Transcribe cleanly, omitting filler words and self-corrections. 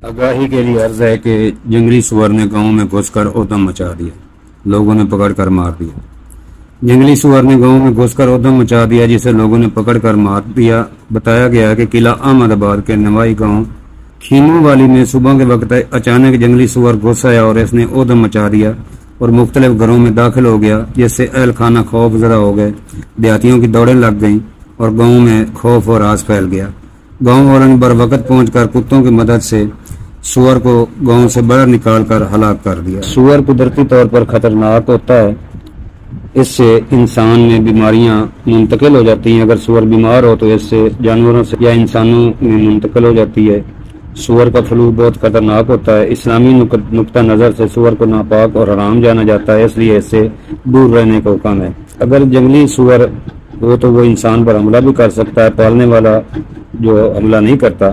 आगाही के लिए अर्ज है कि जंगली सुअर ने गांव में घुसकर ऊधम मचा दिया, लोगों ने पकड़कर मार दिया। जंगली सुअर ने गांव में घुसकर ऊधम मचा दिया, जिसे लोगों ने पकड़कर मार दिया। बताया गया है कि किला अहमदाबाद के नवाई गांव खीमू वाली में सुबह के वक्त अचानक जंगली सुअर घुस आया और इसने ऊधम मचा दिया और मुख्तलिफ घरों में दाखिल हो गया, जिससे अहल खाना खौफ ज़दा हो गए। देहातियों की दौड़ें लग गईं और गांव में खौफ और राज फैल गया। गांव वालों ने बर वक्त पहुंचकर कुत्तों की मदद से सुअर को गांव से बाहर निकाल कर हलाक कर दिया। सुअर कुदरती तौर पर खतरनाक होता है, इससे इंसान में बीमारियां मुंतकिल हो जाती हैं। अगर सुअर बीमार हो तो इससे जानवरों से या इंसानों में मुंतकिल हो जाती है। सुअर का फ्लू बहुत खतरनाक होता है। इस्लामी नुक्ता नज़र से सुअर को नापाक और हराम जाना जाता है, इसलिए इससे दूर रहने का हुक्म है। अगर जंगली सुअर हो तो वो इंसान पर हमला भी कर सकता है, पालने वाला जो हमला नहीं करता